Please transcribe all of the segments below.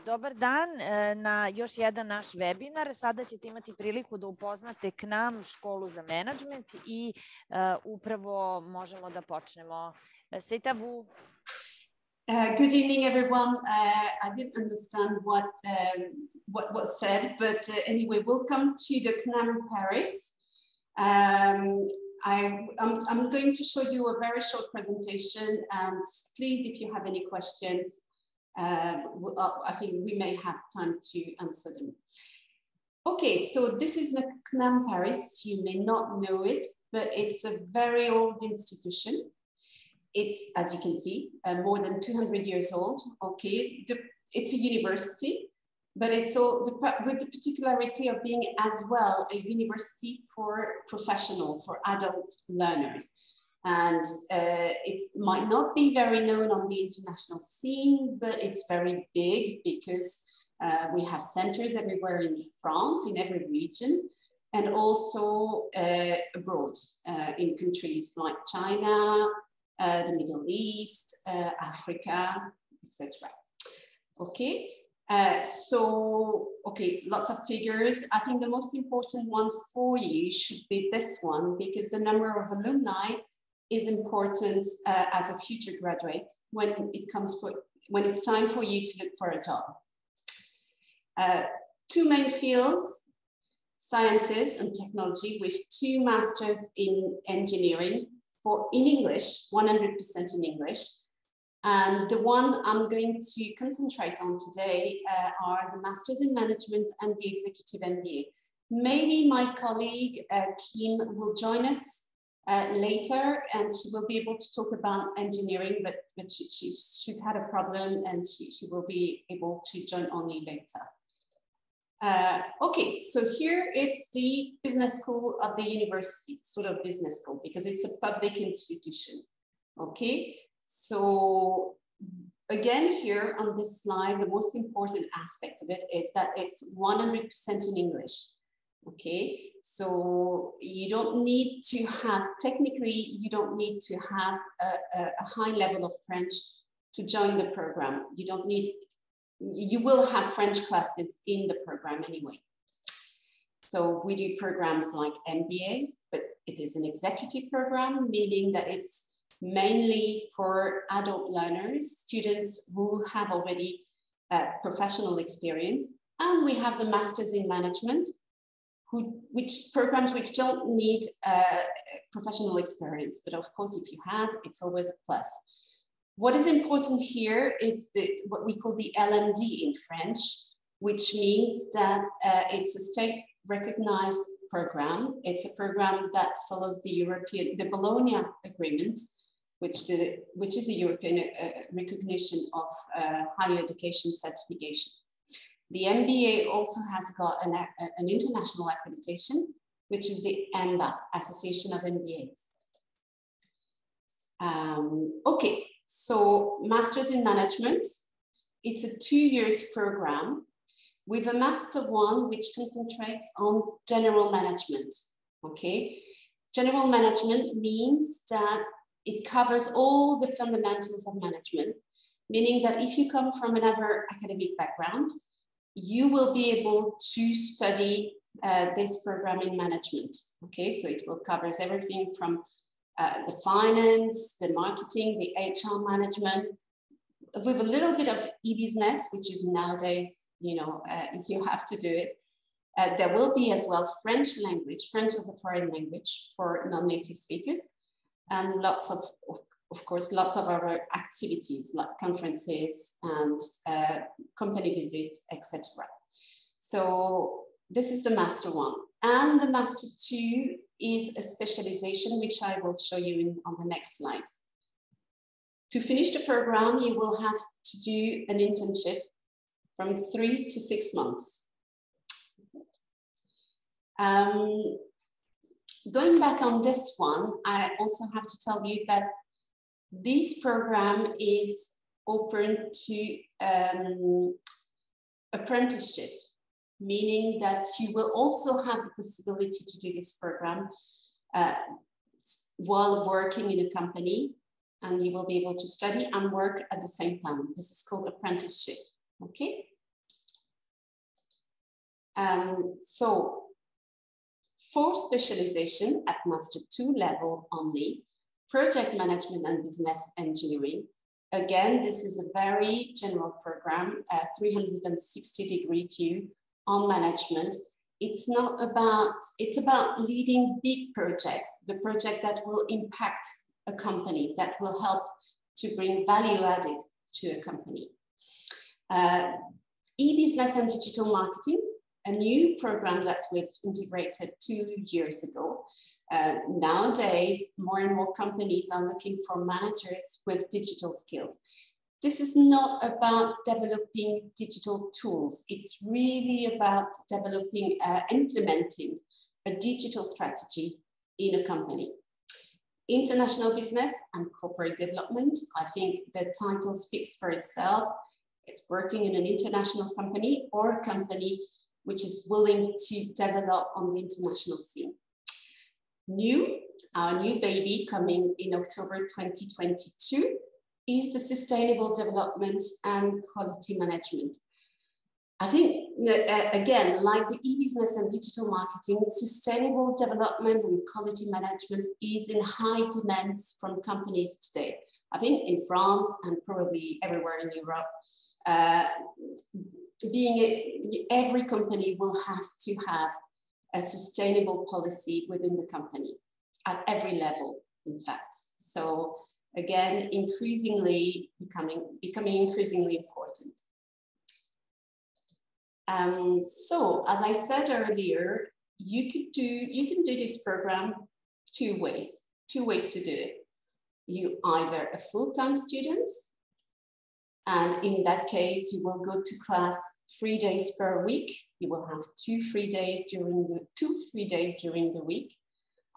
Dobar dan na još jedan naš webinar. Sada ćete imati priliku da upoznate Cnam, školu za menadžment i upravo možemo da počnemo. C'est à vous. Good evening, everyone. I didn't understand what was said, but anyway, welcome to the Cnam Paris. I'm going to show you a very short presentation, and please, if you have any questions, I think we may have time to answer them. Okay, so this is the Cnam Paris. You may not know it, but it's a very old institution. It's, as you can see, more than 200 years old. Okay, it's a university, but it's all with the particularity of being as well a university for professional, for adult learners. And it might not be very known on the international scene, but it's very big because we have centers everywhere in France, in every region, and also abroad in countries like China, the Middle East, Africa, etc. Okay, lots of figures. I think the most important one for you should be this one, because the number of alumni is important as a future graduate when it's time for you to look for a job. Two main fields, sciences and technology, with 2 masters in engineering, in English, 100% in English. And the one I'm going to concentrate on today are the Masters in Management and the Executive MBA. Maybe my colleague, Kim, will join us later, and she will be able to talk about engineering, but she's had a problem and she will be able to join only later. Okay, so here it's the business school of the university, sort of business school, because it's a public institution. Okay, so again, here on this slide, the most important aspect of it is that it's 100% in English. Okay, so you don't need to have, technically, you don't need to have a high level of French to join the program. You will have French classes in the program anyway. So we do programs like MBAs, but it is an executive program, meaning that it's mainly for adult learners, students who have already professional experience. And we have the Masters in Management, which don't need professional experience. But of course, if you have, it's always a plus. What is important here is what we call the LMD in French, which means that it's a state-recognized program. It's a program that follows the Bologna Agreement, which is the European recognition of higher education certification. The MBA also has got an international accreditation, which is the AMBA, Association of MBAs. Okay. So Masters in Management, it's a 2-year program with a Master 1, which concentrates on general management, okay? General management means that it covers all the fundamentals of management, meaning that if you come from another academic background, you will be able to study this program in management, okay? So it will cover everything from the finance, the marketing, the HR management, with a little bit of e-business, which is nowadays, if you have to do it. There will be as well French language, French as a foreign language for non-native speakers, and of course, lots of other activities like conferences and company visits, etc. So this is the Master 1. And the Master 2 is a specialization, which I will show you on the next slides. To finish the program, you will have to do an internship from 3 to 6 months. Going back on this one, I also have to tell you that this program is open to apprenticeship, meaning that you will also have the possibility to do this program while working in a company, and you will be able to study and work at the same time. This is called apprenticeship. okay? So for specialization at Master 2 level only, project management and business engineering. Again, this is a very general program, a 360-degree view on management. It's about leading big projects, the project that will impact a company, that will help to bring value added to a company. E-business and digital marketing, a new program that we've integrated 2 years ago. Nowadays, more and more companies are looking for managers with digital skills. This is not about developing digital tools. It's really about developing, implementing a digital strategy in a company. International business and corporate development. I think the title speaks for itself. It's working in an international company or a company which is willing to develop on the international scene. Our new baby coming in October 2022 is the sustainable development and quality management. I think, again, like the e-business and digital marketing, sustainable development and quality management is in high demands from companies today. I think in France and probably everywhere in Europe, every company will have to have a sustainable policy within the company at every level, in fact. So again, becoming increasingly important. So as I said earlier, you can do this program two ways to do it. You either a full-time student, and in that case, you will go to class 3 days per week. You will have two free days during the week.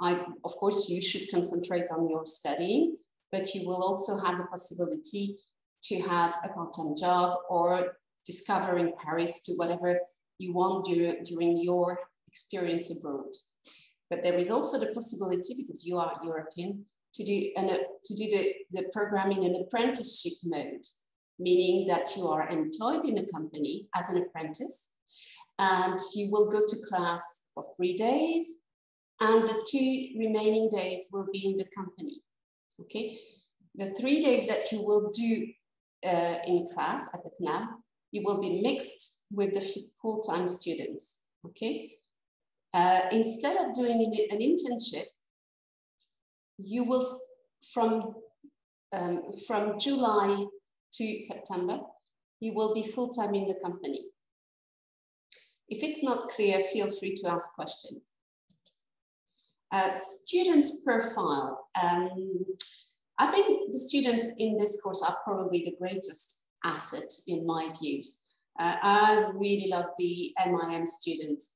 Of course, you should concentrate on your studying, but you will also have the possibility to have a part-time job or discovering Paris to whatever you want during your experience abroad. But there is also the possibility, because you are European, to do the program in an apprenticeship mode, meaning that you are employed in a company as an apprentice, and you will go to class for 3 days, and the 2 remaining days will be in the company, okay? The 3 days that you will do in class at the Cnam, you will be mixed with the full-time students, okay? Instead of doing an internship, you will, from July to September, you will be full-time in the company. If it's not clear, feel free to ask questions. Students' profile. I think the students in this course are probably the greatest asset in my views. I really love the IIM students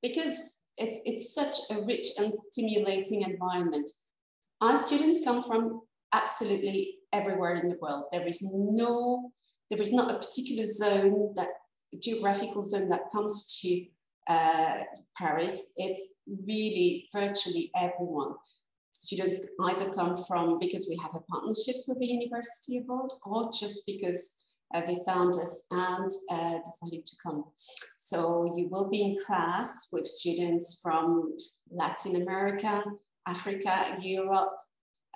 because it's such a rich and stimulating environment. Our students come from absolutely everywhere in the world. There is not a particular zone, geographical zone that comes to Paris. It's really virtually everyone. Students either come from because we have a partnership with the university abroad, or just because they found us and decided to come. So you will be in class with students from Latin America, Africa, Europe,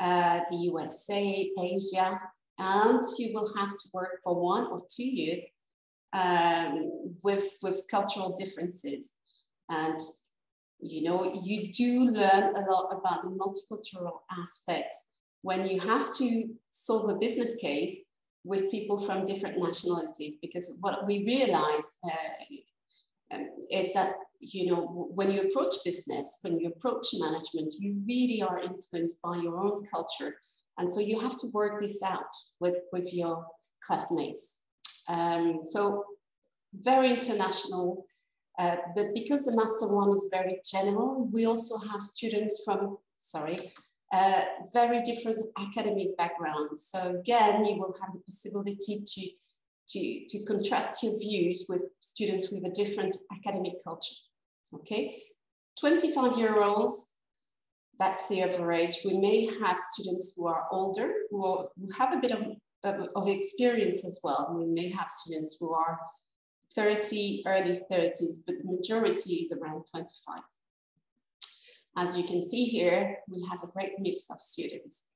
the USA, Asia, and you will have to work for 1 or 2 years with cultural differences. And you know, you do learn a lot about the multicultural aspect when you have to solve a business case with people from different nationalities, because what we realize is that, you know, when you approach business, when you approach management, you really are influenced by your own culture. And so you have to work this out with your classmates. So very international, but because the Master 1 is very general, we also have students from, very different academic backgrounds. So again, you will have the possibility to contrast your views with students with a different academic culture, okay? 25-year-olds, that's the average. We may have students who are older, who have a bit of of experience as well. We may have students who are 30, early 30s, but the majority is around 25. As you can see here, we have a great mix of students.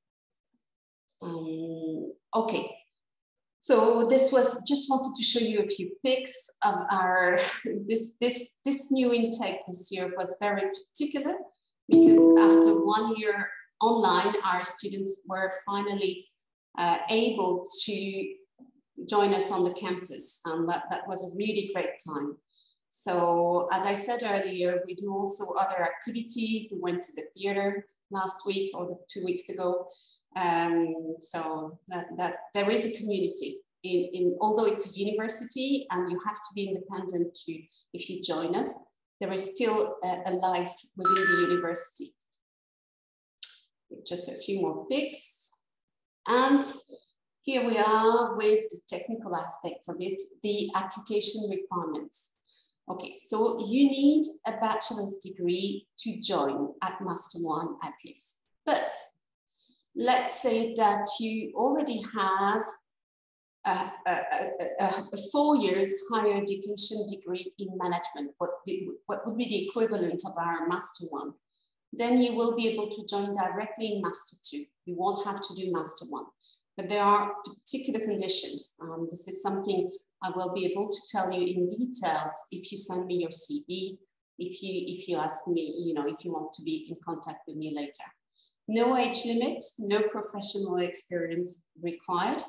Okay, so this was just wanted to show you a few pics of our, this new intake this year was very particular because after 1 year online, our students were finally able to join us on the campus, and that was a really great time. So as I said earlier, we do also other activities. We went to the theater last week or 2 weeks ago. So that there is a community although it's a university and you have to be independent if you join us, there is still a life within the university. Just a few more pics. And here we are with the technical aspects of it, the application requirements. Okay, so you need a bachelor's degree to join at Master 1 at least. But let's say that you already have a 4 years higher education degree in management, what would be the equivalent of our Master 1. Then you will be able to join directly in Master 2. You won't have to do Master 1. But there are particular conditions. This is something I will be able to tell you in details if you send me your CV, if you ask me, if you want to be in contact with me later. No age limit, no professional experience required.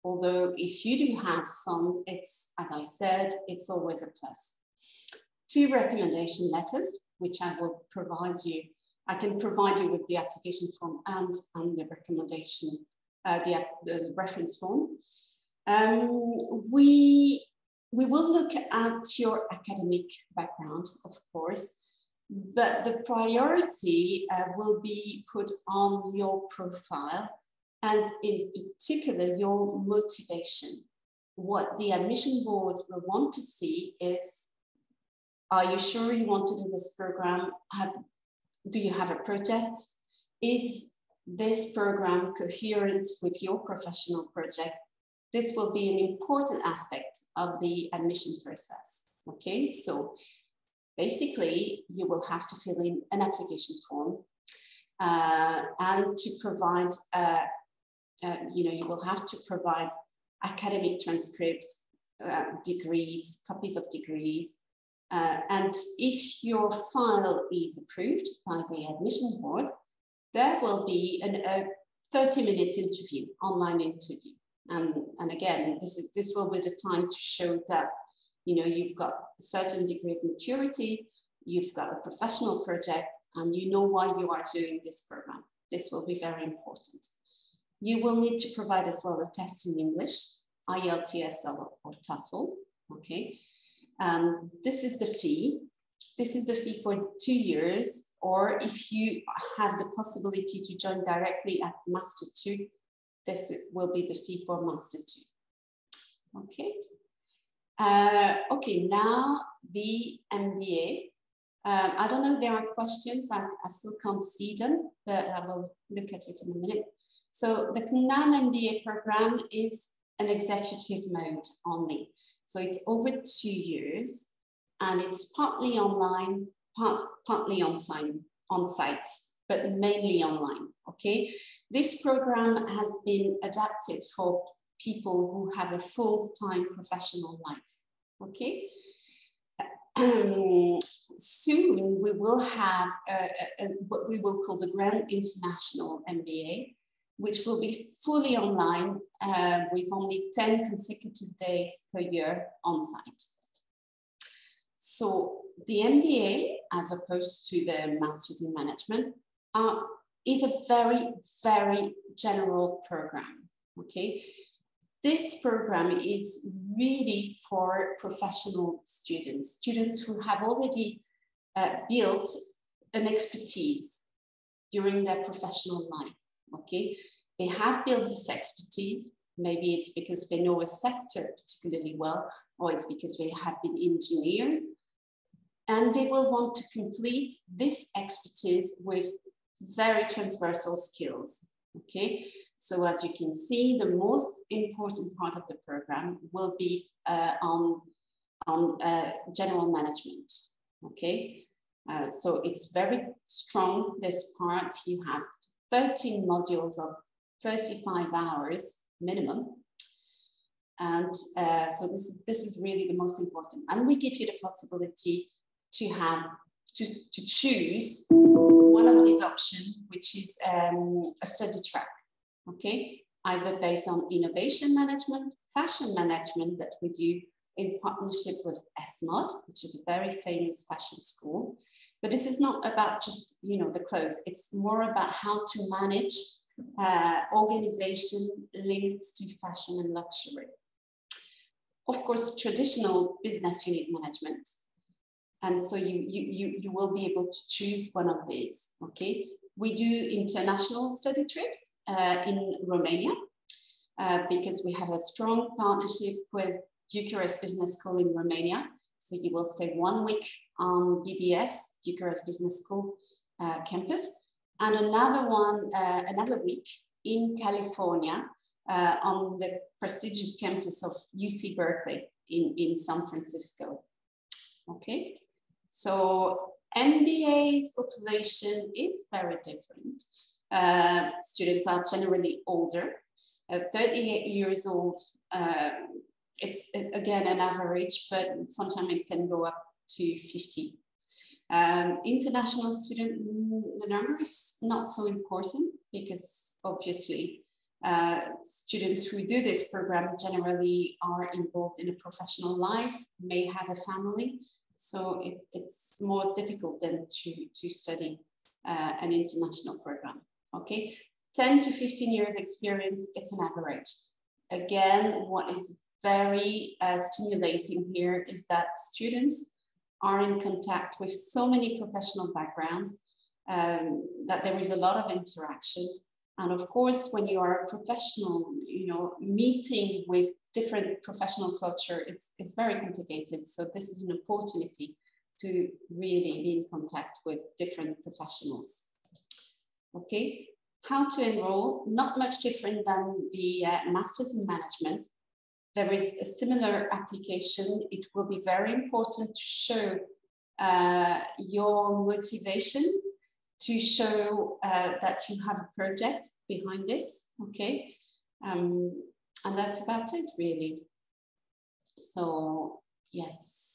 Although if you do have some, it's, as I said, it's always a plus. 2 recommendation letters, which I will provide you. I can provide you with the application form and the recommendation, the reference form. We will look at your academic background, of course, but the priority will be put on your profile and in particular your motivation. What the admission board will want to see is, are you sure you want to do this program? Do you have a project? Is this program coherent with your professional project? This will be an important aspect of the admission process. Okay, so basically you will have to fill in an application form and to provide, you will have to provide academic transcripts, degrees, copies of degrees. And if your file is approved by the admission board, there will be a 30 minutes interview, online interview. And again, this will be the time to show that you've got a certain degree of maturity, you've got a professional project, and you know why you are doing this program. This will be very important. You will need to provide as well a test in English, IELTS or TOEFL, okay? This is the fee. This is the fee for 2 years, or if you have the possibility to join directly at Master 2, this will be the fee for Master 2. Okay. Okay, now the MBA. I don't know if there are questions. I still can't see them, but I will look at it in a minute. So the Cnam MBA program is an executive mode only. So it's over 2 years, and it's partly online, partly on site, but mainly online, okay? This program has been adapted for people who have a full-time professional life, okay? Soon we will have what we will call the Grand International MBA, which will be fully online with only 10 consecutive days per year on site. So the MBA, as opposed to the Masters in Management, is a very, very general program, okay? This program is really for professional students, students who have already built an expertise during their professional life, okay? They have built this expertise. Maybe it's because they know a sector particularly well, or it's because they have been engineers, and they will want to complete this expertise with very transversal skills. Okay, so as you can see, the most important part of the program will be on general management. Okay, so it's very strong, this part. You have 13 modules of 35 hours minimum. And so this is really the most important. And we give you the possibility to have to choose one of these options, which is a study track, okay? Either based on innovation management, fashion management that we do in partnership with SMOD, which is a very famous fashion school. But this is not about just, you know, the clothes. It's more about how to manage organization linked to fashion and luxury. Of course, traditional business unit management. And so you will be able to choose one of these, okay? We do international study trips in Romania because we have a strong partnership with Bucharest Business School in Romania. So you will stay 1 week on BBS, Bucharest Business School campus, and another week in California on the prestigious campus of UC Berkeley in San Francisco. Okay, so MBA's population is very different. Students are generally older, 38 years old. It's again an average, but sometimes it can go up to 50. International student, the number is not so important because obviously students who do this program generally are involved in a professional life, may have a family. So it's more difficult than to study an international program, okay? 10 to 15 years experience, it's an average. Again, what is very stimulating here is that students are in contact with so many professional backgrounds that there is a lot of interaction. And of course, when you are a professional, you know, meeting with different professional culture is very complicated. So this is an opportunity to really be in contact with different professionals. Okay, how to enroll? Not much different than the Masters in Management. There is a similar application. It will be very important to show your motivation, to show that you have a project behind this, okay? And that's about it, really. So, yes.